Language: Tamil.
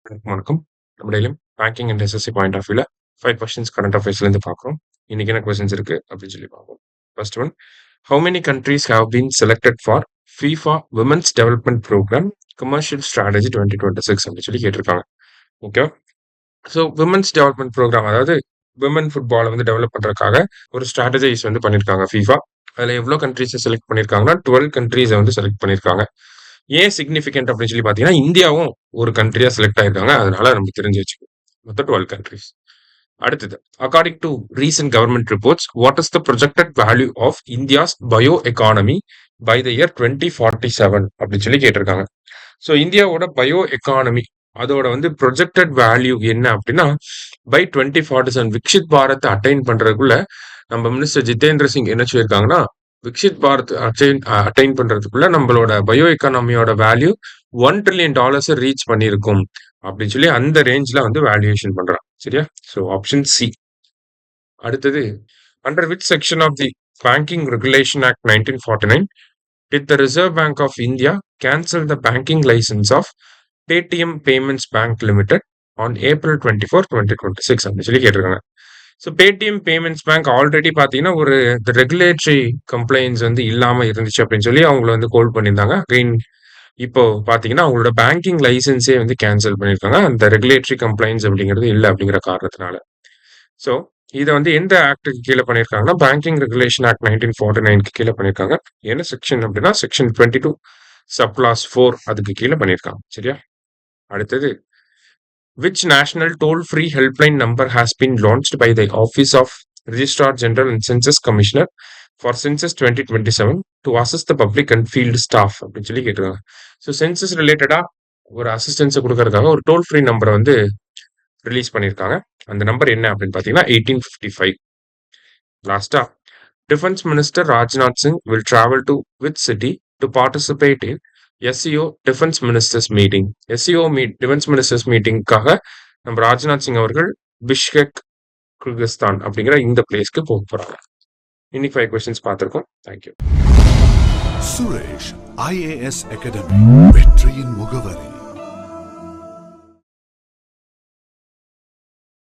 வணக்கம். நம்ம டெய்லியும் banking and SSC point of வியூல 5 கொஸ்டின்ஸ் கரண்ட் அஃபேர்ஸ்லேருந்து பார்க்குறோம். இன்னைக்கு என்ன கொஸ்டின்ஸ் இருக்கு அப்படின்னு சொல்லி பார்ப்போம். First one, how many countries have been selected for FIFA women's development programme commercial strategy 2026 அப்படின்னு சொல்லி கேட்டிருக்காங்க. Okay, so women's development programme, அதாவது விமன் ஃபுட்பாலை வந்து டெவலப் பண்ணுறதுக்காக ஒரு ஸ்ட்ராட்டஜைஸ் வந்து பண்ணியிருக்காங்க FIFA. அதில் எவ்வளோ கண்ட்ரீஸை செலக்ட் பண்ணியிருக்காங்கன்னா 12 கண்ட்ரீஸை வந்து செலக்ட் பண்ணியிருக்காங்க. ஏன் சிக்னிஃபிகண்ட் அப்படின்னு சொல்லி பார்த்தீங்கன்னா, இந்தியாவும் ஒரு கண்ட்ரியா செலக்ட் ஆயிருக்காங்க. அதனால நம்ம தெரிஞ்சு வச்சுக்கணும். மொத்தம் 12 கண்ட்ரீஸ். அடுத்தது, according to recent government reports, what is the projected value of India's bio economy by the year 2047 அப்படின்னு சொல்லி கேட்டிருக்காங்க. ஸோ இந்தியாவோட பயோ எக்கானமி அதோட வந்து ப்ரொஜெக்டட் வேல்யூ என்ன அப்படின்னா, பை 2047 விக்ஷித் பாரத் அட்டைன் பண்றதுக்குள்ள நம்ம மினிஸ்டர் ஜிதேந்திர சிங் என்ன சொல்லியிருக்காங்கன்னா, விக்ஷித் பாரத் அட்டைன் பண்றதுக்குள்ள நம்மளோட பயோ எக்கானமியோட வேல்யூ $1 trillion ரீச் பண்ணியிருக்கும் அப்படின்னு சொல்லி அந்த ரேஞ்ச்ல வந்து வேல்யூவேஷன் பண்றான். சரியா? So option C. அடுத்தது, under which section of the banking regulation act 1949 did the Reserve Bank of India cancel the banking license of Paytm Payments Bank Limited on April 24, 2026 அப்படின்னு சொல்லி கேட்டிருக்காங்க. So Paytm payments bank already பார்த்தீங்கன்னா ஒரு ரெகுலேட்டரி கம்ப்ளைண்ட்ஸ் வந்து இல்லாமல் இருந்துச்சு அப்படின்னு சொல்லி அவங்கள வந்து கோல் பண்ணியிருந்தாங்க. அகைன் இப்போ பார்த்தீங்கன்னா அவங்களோட பேங்கிங் லைசன்ஸே வந்து கேன்சல் பண்ணியிருக்காங்க, அந்த ரெகுலேட்டரி கம்ப்ளைண்ட்ஸ் அப்படிங்கிறது இல்லை அப்படிங்கிற காரணத்தினால. ஸோ இதை வந்து எந்த ஆக்டுக்கு கீழே பண்ணியிருக்காங்கன்னா, பேங்கிங் ரெகுலேஷன் ஆக்ட் 1949 கீழே பண்ணியிருக்காங்க. என்ன செக்ஷன் அப்படின்னா செக்ஷன் 22 சப்ளாஸ் 4 அதுக்கு கீழே பண்ணியிருக்காங்க. சரியா? அடுத்தது, which national toll-free helpline number has been launched by the Office of Registrar General and Census Commissioner for Census 2027 to assist the public and field staff அப்படின்னு சொல்லி கேட்டிருக்காங்க. ஸோ சென்சஸ் ரிலேட்டடா ஒரு அசிஸ்டன்ஸை கொடுக்கறதுக்காக ஒரு டோல் ஃப்ரீ நம்பரை வந்து ரிலீஸ் பண்ணியிருக்காங்க. அந்த நம்பர் என்ன அப்படின்னு பார்த்தீங்கன்னா 1855. லாஸ்டா, defence minister Rajnath Singh will travel to which city to participate in SEO defence ministers meeting. SEO defence ministers மீட்டிங்காக நம்ம ராஜ்நாத் சிங் அவர்கள் பிஷ்கெக் கிர்கிஸ்தான் அப்படிங்கிற இந்த பிளேஸ்க்கு போக போறாங்க. இன்னைக்கு 5 கொஸ்டின்ஸ் பார்த்திருக்கோம். தேங்க்யூ. சுரேஷ் IAS அகாடமி, வெற்றியின் முகவரி.